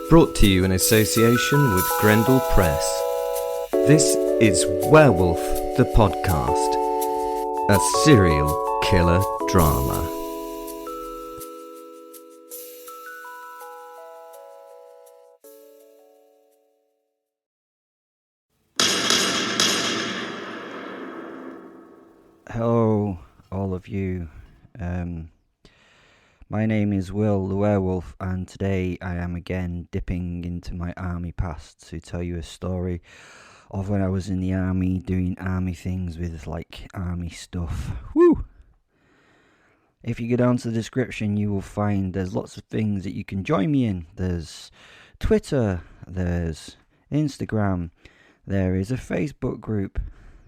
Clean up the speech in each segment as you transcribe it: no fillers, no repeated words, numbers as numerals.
Brought to you in association with Grendel Press. This is Werewolf the Podcast, a serial killer drama. Hello, all of you. My name is Will the Werewolf, and today I am again dipping into my army past to tell you a story of when I was in the army doing army things with army stuff. Woo! If you go down to the description, you will find there's lots of things that you can join me in. There's Twitter, there's Instagram, there is a Facebook group,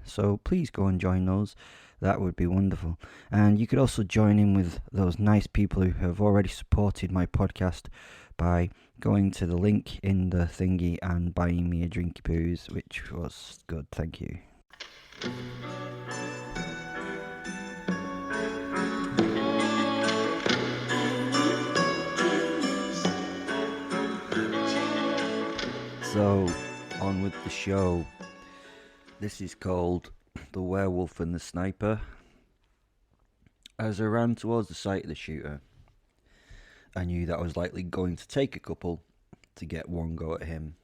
so please go and join those. That would be wonderful. And you could also join in with those nice people who have already supported my podcast by going to the link in the thingy and buying me a drinky poos, which was good, thank you. So, on with the show. This is called The Werewolf and the Sniper. As I ran towards the site of the shooter, I knew that I was likely going to take a couple to get one go at him.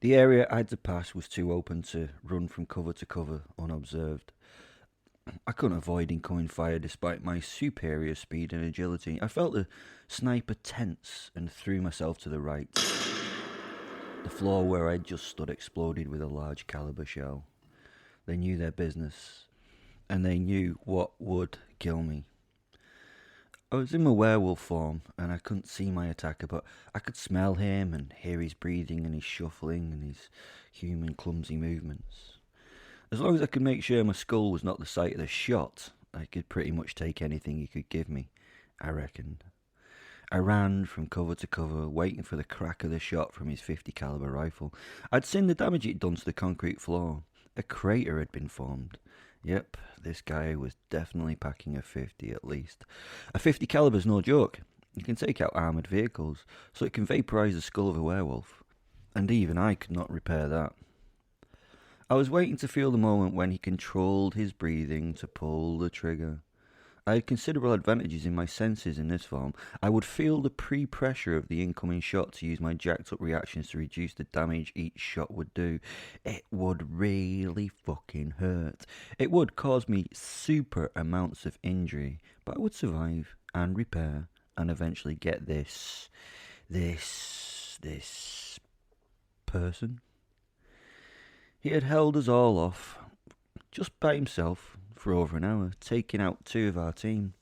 The area I had to pass was too open to run from cover to cover unobserved. I couldn't avoid incoming fire despite my superior speed and agility. I felt the sniper tense and threw myself to the right. The floor where I just stood exploded with a large calibre shell. They knew their business, and they knew what would kill me. I was in my werewolf form, and I couldn't see my attacker, but I could smell him and hear his breathing and his shuffling and his human clumsy movements. As long as I could make sure my skull was not the site of the shot, I could pretty much take anything he could give me, I reckoned. I ran from cover to cover, waiting for the crack of the shot from his 50 calibre rifle. I'd seen the damage it done to the concrete floor. A crater had been formed. Yep, this guy was definitely packing a 50 at least. A 50 calibre's no joke. It can take out armoured vehicles, so it can vaporise the skull of a werewolf. And even I could not repair that. I was waiting to feel the moment when he controlled his breathing to pull the trigger. I had considerable advantages in my senses in this form. I would feel the pre-pressure of the incoming shot to use my jacked-up reactions to reduce the damage each shot would do. It would really fucking hurt. It would cause me super amounts of injury, but I would survive and repair and eventually get this person. He had held us all off, just by himself, for over an hour, taking out 2 of our team.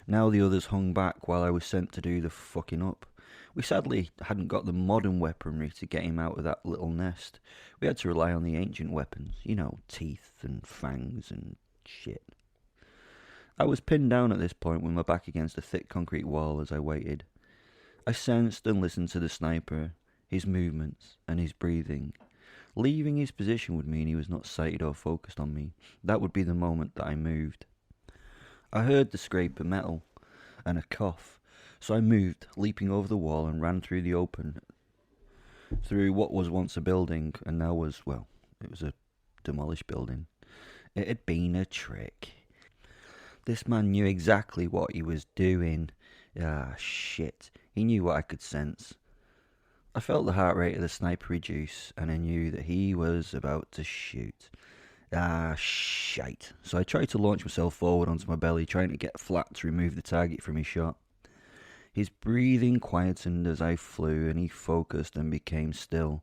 Now the others hung back while I was sent to do the fucking up. We sadly hadn't got the modern weaponry to get him out of that little nest. We had to rely on the ancient weapons, teeth and fangs and shit. I was pinned down at this point with my back against a thick concrete wall as I waited. I sensed and listened to the sniper, his movements and his breathing. Leaving his position would mean he was not sighted or focused on me. That would be the moment that I moved. I heard the scrape of metal and a cough, so I moved, leaping over the wall and ran through the open, through what was once a building and now was, it was a demolished building. It had been a trick. This man knew exactly what he was doing. Shit. He knew what I could sense. I felt the heart rate of the sniper reduce, and I knew that he was about to shoot. Shite. So I tried to launch myself forward onto my belly, trying to get flat to remove the target from his shot. His breathing quietened as I flew, and he focused and became still.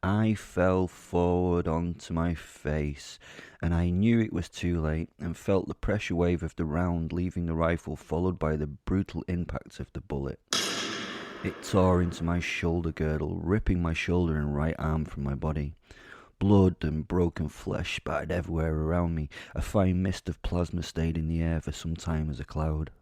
I fell forward onto my face, and I knew it was too late, and felt the pressure wave of the round leaving the rifle, followed by the brutal impact of the bullet. It tore into my shoulder girdle, ripping my shoulder and right arm from my body. Blood and broken flesh spattered everywhere around me. A fine mist of plasma stayed in the air for some time as a cloud.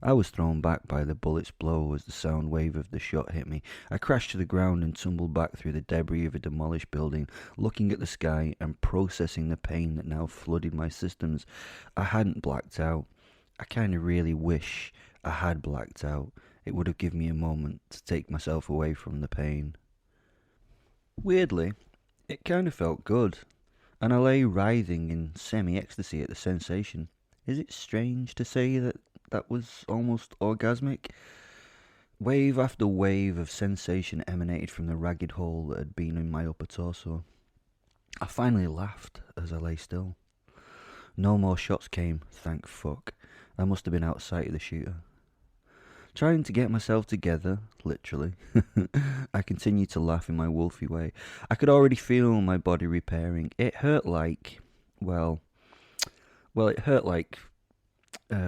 I was thrown back by the bullet's blow as the sound wave of the shot hit me. I crashed to the ground and tumbled back through the debris of a demolished building, looking at the sky and processing the pain that now flooded my systems. I hadn't blacked out. I kind of really wish I had blacked out. It would have given me a moment to take myself away from the pain. Weirdly, it kind of felt good, and I lay writhing in semi-ecstasy at the sensation. Is it strange to say that that was almost orgasmic? Wave after wave of sensation emanated from the ragged hole that had been in my upper torso. I finally laughed as I lay still. No more shots came, thank fuck. I must have been out of sight of the shooter. Trying to get myself together, literally, I continued to laugh in my wolfy way. I could already feel my body repairing. It hurt like, it hurt like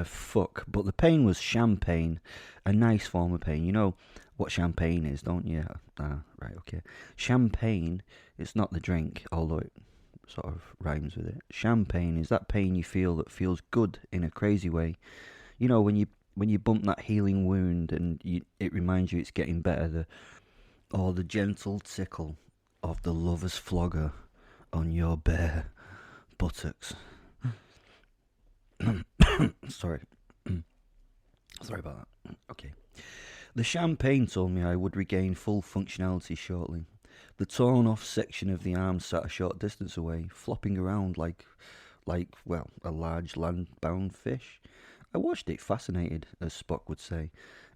fuck, but the pain was champagne, a nice form of pain. You know what champagne is, don't you? Right, okay. Champagne, it's not the drink, although it sort of rhymes with it. Champagne is that pain you feel that feels good in a crazy way. You know, when you bump that healing wound and it reminds you it's getting better, or the gentle tickle of the lover's flogger on your bare buttocks. Sorry about that. Okay. The champagne told me I would regain full functionality shortly. The torn off section of the arm sat a short distance away, flopping around like a large land-bound fish. I watched it fascinated, as Spock would say.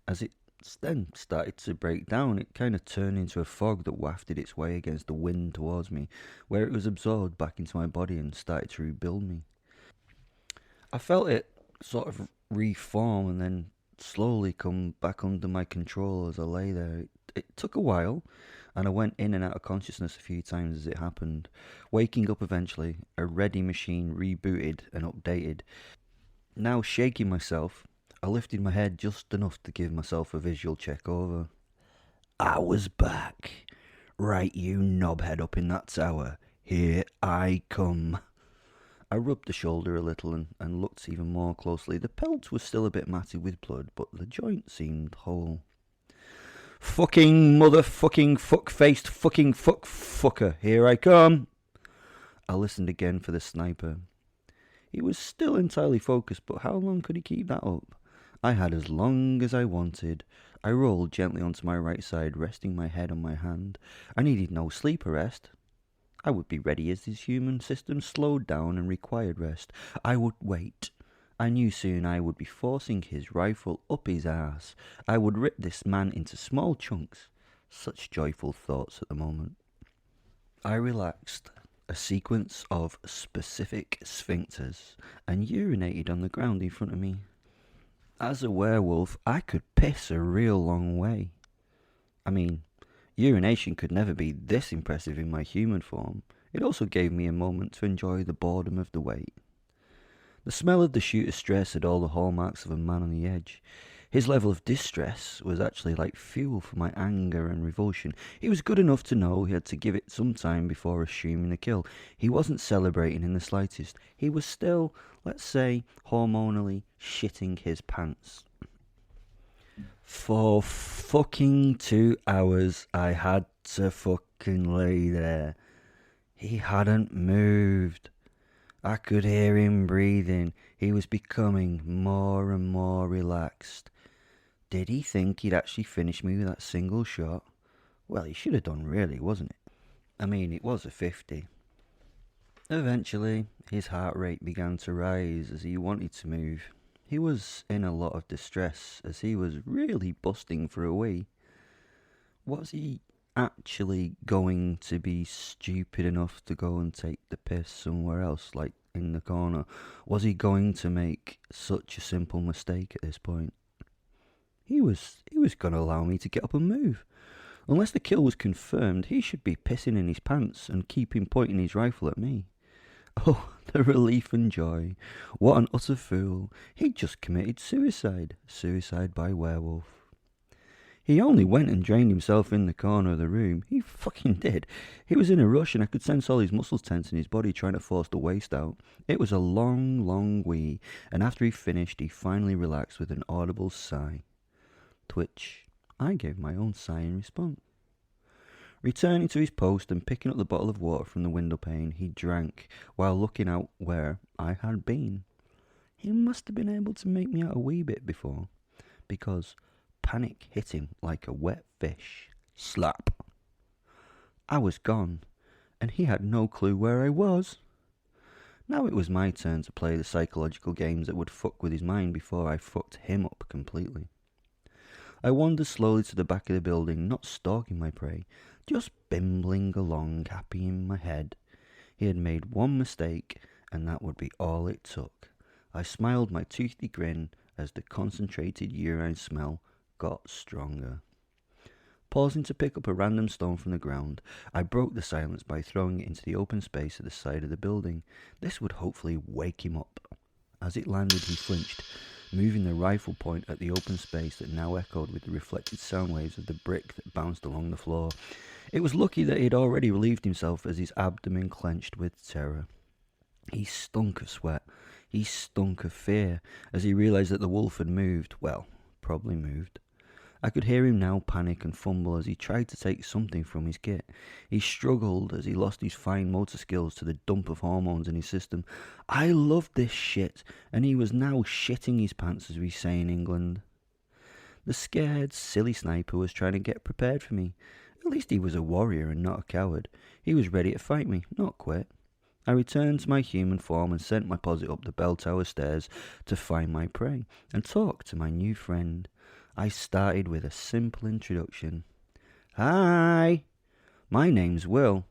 As it then started to break down, it kind of turned into a fog that wafted its way against the wind towards me, where it was absorbed back into my body and started to rebuild me. I felt it sort of reform and then slowly come back under my control as I lay there. It took a while, and I went in and out of consciousness a few times as it happened, waking up eventually, a ready machine rebooted and updated. Now shaking myself, I lifted my head just enough to give myself a visual check over. I was back. Right, you knobhead up in that tower. Here I come. I rubbed the shoulder a little and looked even more closely. The pelt was still a bit matted with blood, but the joint seemed whole. Fucking motherfucking fuck-faced fucking fucker, here I come. I listened again for the sniper. He was still entirely focused, but how long could he keep that up? I had as long as I wanted. I rolled gently onto my right side, resting my head on my hand. I needed no sleep arrest. I would be ready as his human system slowed down and required rest. I would wait. I knew soon I would be forcing his rifle up his arse. I would rip this man into small chunks. Such joyful thoughts at the moment. I relaxed a sequence of specific sphincters and urinated on the ground in front of me. As a werewolf, I could piss a real long way. I mean, urination could never be this impressive in my human form. It also gave me a moment to enjoy the boredom of the wait. The smell of the shooter's stress had all the hallmarks of a man on the edge. His level of distress was actually like fuel for my anger and revulsion. He was good enough to know he had to give it some time before assuming the kill. He wasn't celebrating in the slightest. He was still, let's say, hormonally shitting his pants. For fucking 2 hours, I had to fucking lay there. He hadn't moved. I could hear him breathing. He was becoming more and more relaxed. Did he think he'd actually finish me with that single shot? Well, he should have done really, wasn't it? I mean, it was a 50. Eventually, his heart rate began to rise as he wanted to move. He was in a lot of distress as he was really busting for a wee. Was he actually going to be stupid enough to go and take the piss somewhere else, like in the corner? Was he going to make such a simple mistake at this point? He was going to allow me to get up and move. Unless the kill was confirmed, he should be pissing in his pants and keeping pointing his rifle at me. Oh, the relief and joy. What an utter fool. He'd just committed suicide. Suicide by werewolf. He only went and drained himself in the corner of the room. He fucking did. He was in a rush and I could sense all his muscles tense in his body trying to force the waste out. It was a long, long wee, and after he finished, he finally relaxed with an audible sigh. To which I gave my own sigh in response. Returning to his post and picking up the bottle of water from the window pane, he drank while looking out where I had been. He must have been able to make me out a wee bit before, because panic hit him like a wet fish. Slap! I was gone, and he had no clue where I was. Now it was my turn to play the psychological games that would fuck with his mind before I fucked him up completely. I wandered slowly to the back of the building, not stalking my prey, just bimbling along, happy in my head. He had made one mistake, and that would be all it took. I smiled my toothy grin as the concentrated urine smell got stronger. Pausing to pick up a random stone from the ground, I broke the silence by throwing it into the open space at the side of the building. This would hopefully wake him up. As it landed, he flinched, moving the rifle point at the open space that now echoed with the reflected sound waves of the brick that bounced along the floor. It was lucky that he had already relieved himself as his abdomen clenched with terror. He stunk of sweat. He stunk of fear as he realised that the wolf had moved. Well, probably moved. I could hear him now panic and fumble as he tried to take something from his kit. He struggled as he lost his fine motor skills to the dump of hormones in his system. I loved this shit, and he was now shitting his pants, as we say in England. The scared, silly sniper was trying to get prepared for me. At least he was a warrior and not a coward. He was ready to fight me, not quit. I returned to my human form and sent my posse up the bell tower stairs to find my prey and talk to my new friend. I started with a simple introduction. Hi, my name's Will.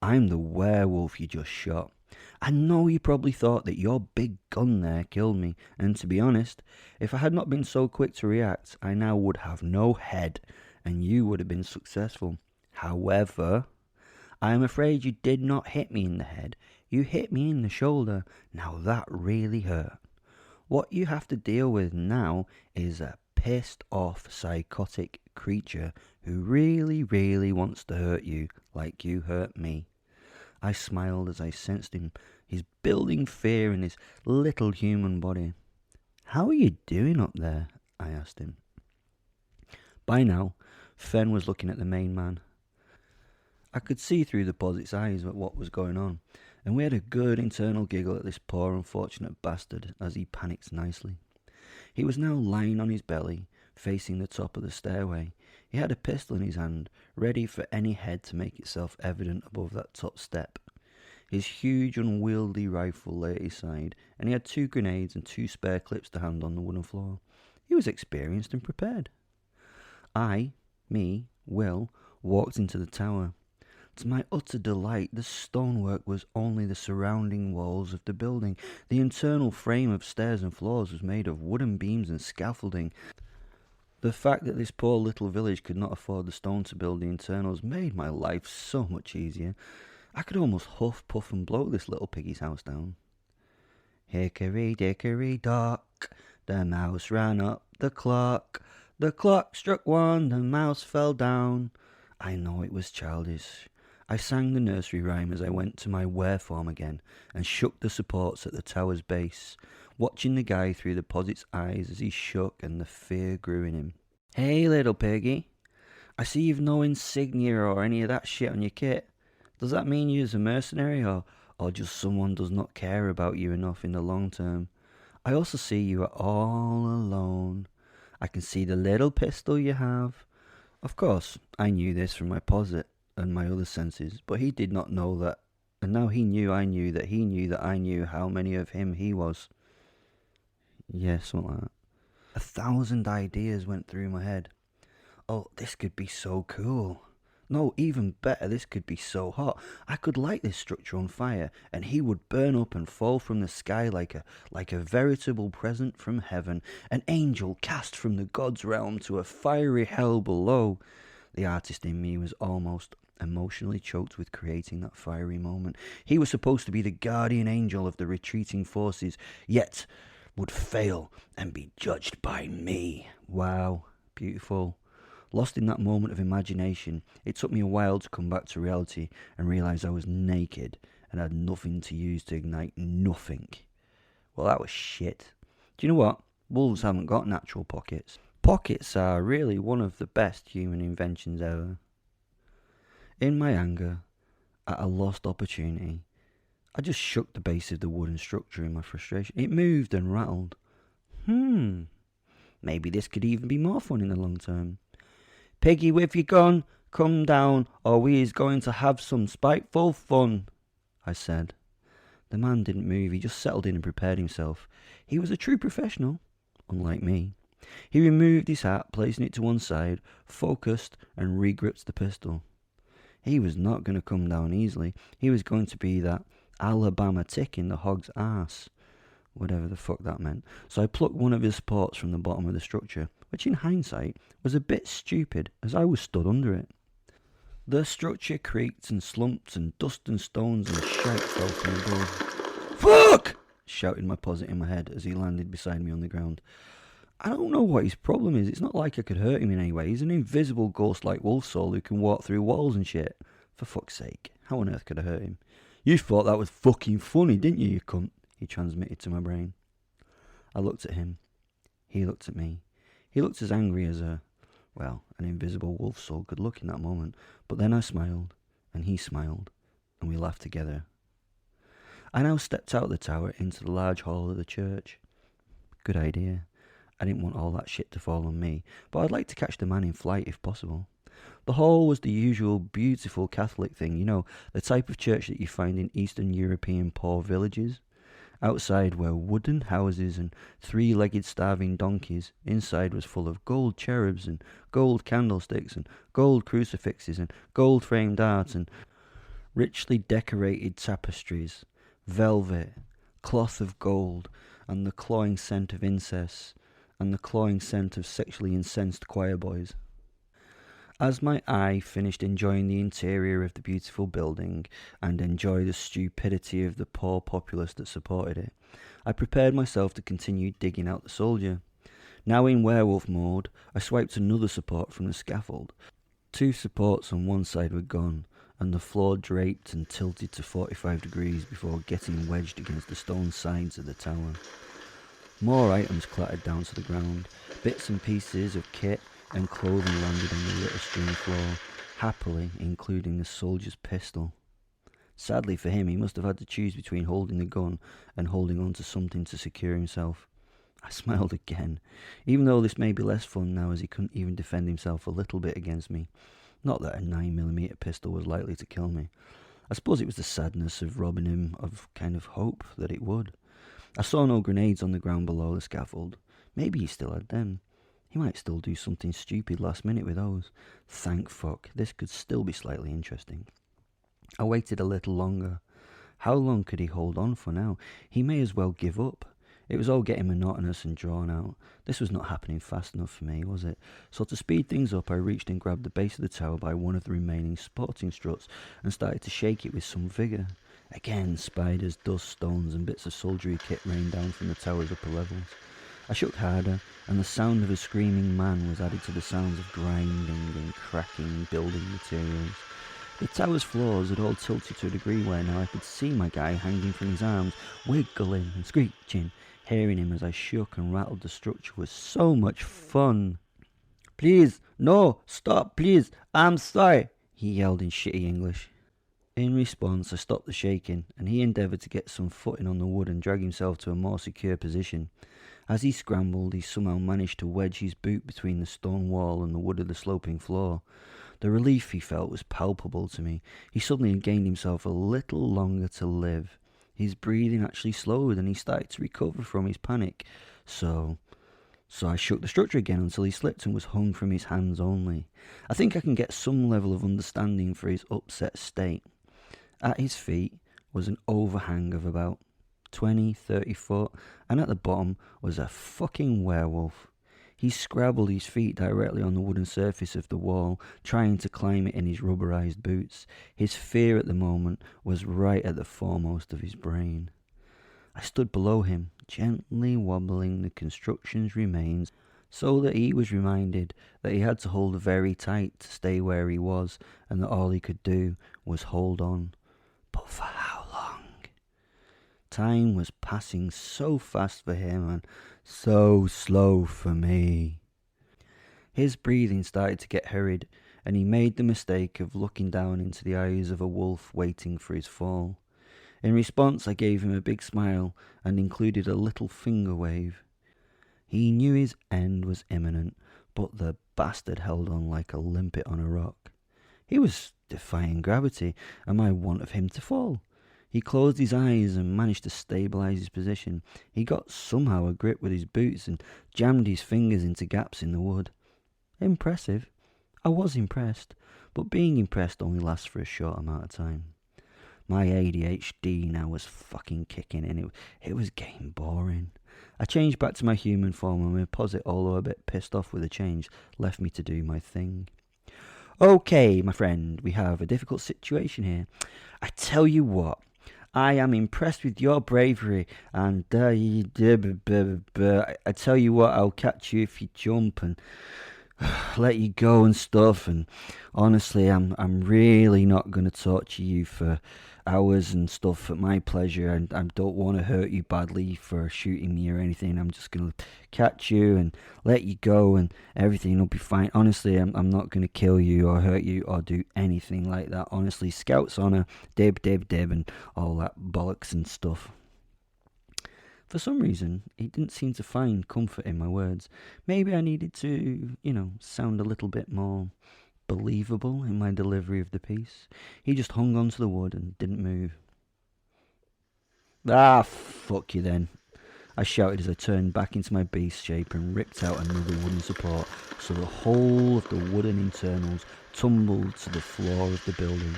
I'm the werewolf you just shot. I know you probably thought that your big gun there killed me, and to be honest, if I had not been so quick to react, I now would have no head, and you would have been successful. However, I am afraid you did not hit me in the head. You hit me in the shoulder. Now that really hurt. What you have to deal with now is a pissed off psychotic creature who really, really wants to hurt you like you hurt me. I smiled as I sensed his building fear in his little human body. How are you doing up there? I asked him. By now, Fen was looking at the main man. I could see through the posit's eyes at what was going on, and we had a good internal giggle at this poor unfortunate bastard as he panicked nicely. He was now lying on his belly, facing the top of the stairway. He had a pistol in his hand, ready for any head to make itself evident above that top step. His huge, unwieldy rifle lay at his side, and he had 2 grenades and 2 spare clips to hand on the wooden floor. He was experienced and prepared. Will, walked into the tower. To my utter delight, the stonework was only the surrounding walls of the building. The internal frame of stairs and floors was made of wooden beams and scaffolding. The fact that this poor little village could not afford the stone to build the internals made my life so much easier. I could almost huff, puff and blow this little piggy's house down. Hickory dickory dock, the mouse ran up the clock. The clock struck 1, the mouse fell down. I know it was childish. I sang the nursery rhyme as I went to my were form again and shook the supports at the tower's base, watching the guy through the posit's eyes as he shook and the fear grew in him. Hey, little piggy. I see you've no insignia or any of that shit on your kit. Does that mean you're a mercenary or just someone does not care about you enough in the long term? I also see you are all alone. I can see the little pistol you have. Of course, I knew this from my posit and my other senses, but he did not know that, and now he knew I knew that he knew that I knew how many of him he was. Yeah, something like that. 1,000 ideas went through my head. Oh, this could be so cool. No, even better, this could be so hot. I could light this structure on fire, and he would burn up and fall from the sky like a veritable present from heaven, an angel cast from the god's realm to a fiery hell below. The artist in me was almost emotionally choked with creating that fiery moment. He was supposed to be the guardian angel of the retreating forces, yet would fail and be judged by me. Wow, beautiful. Lost in that moment of imagination, it took me a while to come back to reality and realise I was naked and had nothing to use to ignite nothing. Well, that was shit. Do you know what? Wolves haven't got natural pockets. Pockets are really one of the best human inventions ever. In my anger, at a lost opportunity, I just shook the base of the wooden structure in my frustration. It moved and rattled. Maybe this could even be more fun in the long term. "Piggy with your gun, come down, or we is going to have some spiteful fun," I said. The man didn't move, he just settled in and prepared himself. He was a true professional, unlike me. He removed his hat, placing it to one side, focused, and re-gripped the pistol. He was not going to come down easily. He was going to be that Alabama tick in the hog's arse, whatever the fuck that meant. So I plucked one of his supports from the bottom of the structure, which in hindsight was a bit stupid, as I was stood under it. The structure creaked and slumped, and dust and stones and shite fell from above. "Fuck!" shouted my posit in my head as he landed beside me on the ground. I don't know what his problem is. It's not like I could hurt him in any way. He's an invisible ghost-like wolf soul who can walk through walls and shit. For fuck's sake, how on earth could I hurt him? "You thought that was fucking funny, didn't you, you cunt?" he transmitted to my brain. I looked at him. He looked at me. He looked as angry as an invisible wolf soul could look in that moment. But then I smiled, and he smiled, and we laughed together. I now stepped out of the tower into the large hall of the church. Good idea. I didn't want all that shit to fall on me, but I'd like to catch the man in flight if possible. The hall was the usual beautiful Catholic thing, you know, the type of church that you find in Eastern European poor villages. Outside were wooden houses and three-legged starving donkeys. Inside was full of gold cherubs and gold candlesticks and gold crucifixes and gold-framed art and richly decorated tapestries, velvet, cloth of gold, and the cloying scent of incense, and the cloying scent of sexually incensed choir boys. As my eye finished enjoying the interior of the beautiful building and enjoyed the stupidity of the poor populace that supported it, I prepared myself to continue digging out the soldier. Now in werewolf mode, I swiped another support from the scaffold. 2 supports on one side were gone, and the floor draped and tilted to 45 degrees before getting wedged against the stone sides of the tower. More items clattered down to the ground. Bits and pieces of kit and clothing landed on the litter-strewn floor, happily including the soldier's pistol. Sadly for him, he must have had to choose between holding the gun and holding on to something to secure himself. I smiled again, even though this may be less fun now as he couldn't even defend himself a little bit against me. Not that a 9mm pistol was likely to kill me. I suppose it was the sadness of robbing him of kind of hope that it would. I saw no grenades on the ground below the scaffold. Maybe he still had them. He might still do something stupid last minute with those. Thank fuck, this could still be slightly interesting. I waited a little longer. How long could he hold on for now? He may as well give up. It was all getting monotonous and drawn out. This was not happening fast enough for me, was it? So to speed things up, I reached and grabbed the base of the tower by one of the remaining supporting struts and started to shake it with some vigour. Again, spiders, dust, stones and bits of soldiery kit rained down from the tower's upper levels. I shook harder, and the sound of a screaming man was added to the sounds of grinding and cracking building materials. The tower's floors had all tilted to a degree where now I could see my guy hanging from his arms, wiggling and screeching. Hearing him as I shook and rattled the structure was so much fun. "Please, no, stop, please, I'm sorry," he yelled in shitty English. In response, I stopped the shaking, and he endeavoured to get some footing on the wood and drag himself to a more secure position. As he scrambled, he somehow managed to wedge his boot between the stone wall and the wood of the sloping floor. The relief he felt was palpable to me. He suddenly gained himself a little longer to live. His breathing actually slowed, and he started to recover from his panic. So I shook the structure again until he slipped and was hung from his hands only. I think I can get some level of understanding for his upset state. At his feet was an overhang of about 20-30 foot, and at the bottom was a fucking werewolf. He scrabbled his feet directly on the wooden surface of the wall, trying to climb it in his rubberized boots. His fear at the moment was right at the foremost of his brain. I stood below him, gently wobbling the construction's remains, so that he was reminded that he had to hold very tight to stay where he was, and that all he could do was hold on. But for how long? Time was passing so fast for him and so slow for me. His breathing started to get hurried, and he made the mistake of looking down into the eyes of a wolf waiting for his fall. In response, I gave him a big smile and included a little finger wave. He knew his end was imminent, but the bastard held on like a limpet on a rock. He was defying gravity and my want of him to fall. He closed his eyes and managed to stabilise his position. He got somehow a grip with his boots and jammed his fingers into gaps in the wood. Impressive. I was impressed, but being impressed only lasts for a short amount of time. My ADHD now was fucking kicking in. It was getting boring. I changed back to my human form and my posit, although a bit pissed off with the change, left me to do my thing. Okay, my friend, we have a difficult situation here. I tell you what, I am impressed with your bravery, and I tell you what, I'll catch you if you jump and let you go and stuff. And honestly, I'm really not going to torture you for hours and stuff at my pleasure, and I don't want to hurt you badly for shooting me or anything. I'm just going to catch you and let you go, and everything will be fine. Honestly, I'm not going to kill you or hurt you or do anything like that. Honestly, Scout's honour, dib, and all that bollocks and stuff. For some reason, he didn't seem to find comfort in my words. Maybe I needed to, sound a little bit more believable in my delivery of the piece. He just hung onto the wood and didn't move. Ah, fuck you then, I shouted as I turned back into my beast shape and ripped out another wooden support so the whole of the wooden internals tumbled to the floor of the building.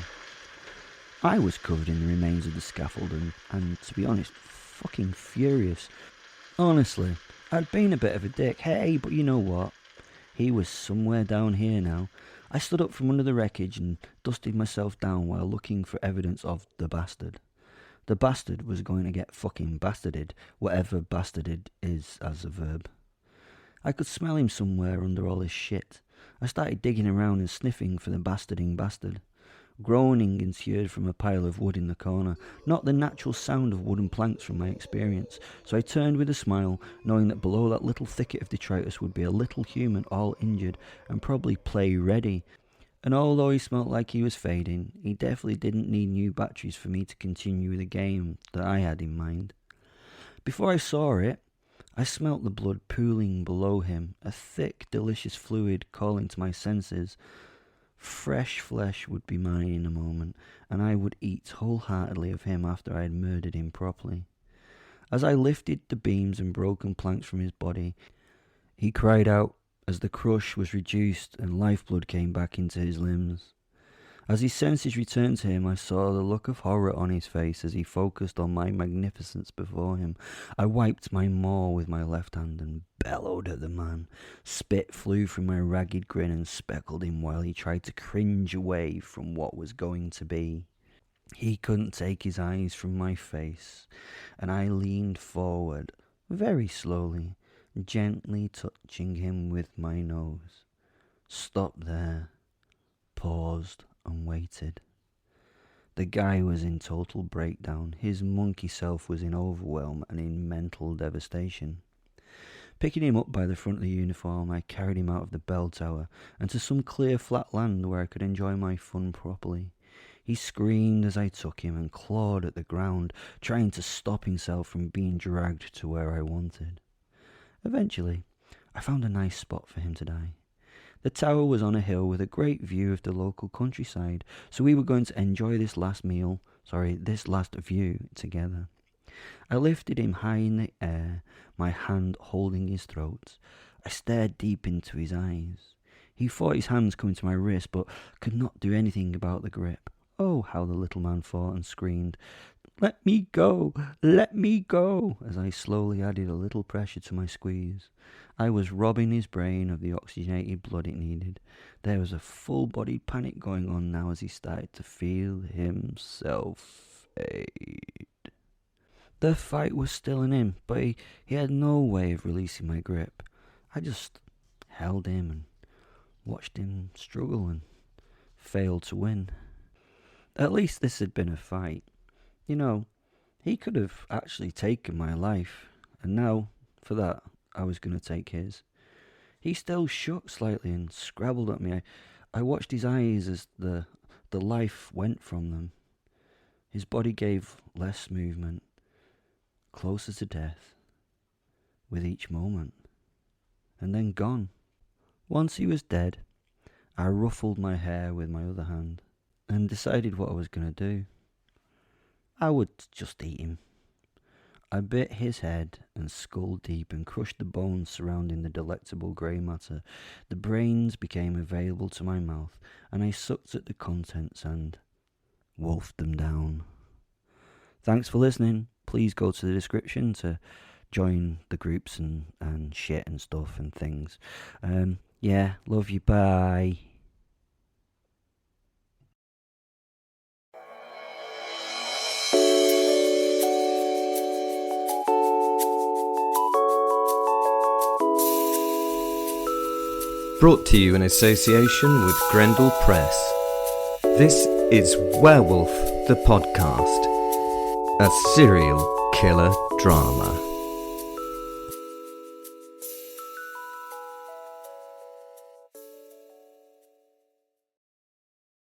I was covered in the remains of the scaffolding and, to be honest, fucking furious. Honestly, I'd been a bit of a dick. Hey, but you know what? He was somewhere down here now. I stood up from under the wreckage and dusted myself down while looking for evidence of the bastard. The bastard was going to get fucking bastarded, whatever bastarded is as a verb. I could smell him somewhere under all his shit. I started digging around and sniffing for the bastarding bastard. Groaning ensued from a pile of wood in the corner, not the natural sound of wooden planks from my experience, so I turned with a smile, knowing that below that little thicket of detritus would be a little human all injured and probably play ready. And although he smelt like he was fading, he definitely didn't need new batteries for me to continue the game that I had in mind. Before I saw it, I smelt the blood pooling below him, a thick, delicious fluid calling to my senses. Fresh flesh would be mine in a moment, and I would eat wholeheartedly of him after I had murdered him properly. As I lifted the beams and broken planks from his body, he cried out as the crush was reduced and lifeblood came back into his limbs. As his senses returned to him, I saw the look of horror on his face as he focused on my magnificence before him. I wiped my maw with my left hand and bellowed at the man. Spit flew from my ragged grin and speckled him while he tried to cringe away from what was going to be. He couldn't take his eyes from my face, and I leaned forward, very slowly, gently touching him with my nose. Stopped there, paused, and waited. The guy was in total breakdown. His monkey self was in overwhelm and in mental devastation. Picking him up by the front of the uniform, I carried him out of the bell tower and to some clear flat land where I could enjoy my fun properly. He screamed as I took him and clawed at the ground, trying to stop himself from being dragged to where I wanted. Eventually, I found a nice spot for him to die. The tower was on a hill with a great view of the local countryside, so we were going to enjoy this last view together. I lifted him high in the air, my hand holding his throat. I stared deep into his eyes. He fought his hands coming to my wrist, but could not do anything about the grip. Oh, how the little man fought and screamed, "Let me go! Let me go!" as I slowly added a little pressure to my squeeze. I was robbing his brain of the oxygenated blood it needed. There was a full-bodied panic going on now as he started to feel himself fade. The fight was still in him, but he had no way of releasing my grip. I just held him and watched him struggle and fail to win. At least this had been a fight. He could have actually taken my life, and now, for that, I was going to take his. He still shook slightly and scrabbled at me. I watched his eyes as the life went from them. His body gave less movement, closer to death, with each moment. and then gone. Once he was dead, I ruffled my hair with my other hand and decided what I was going to do. I would just eat him. I bit his head and skull deep and crushed the bones surrounding the delectable grey matter. The brains became available to my mouth, and I sucked at the contents and wolfed them down. Thanks for listening. Please go to the description to join the groups and shit and stuff and things. Yeah, love you, bye. Brought to you in association with Grendel Press. This is Werewolf the Podcast, a serial killer drama.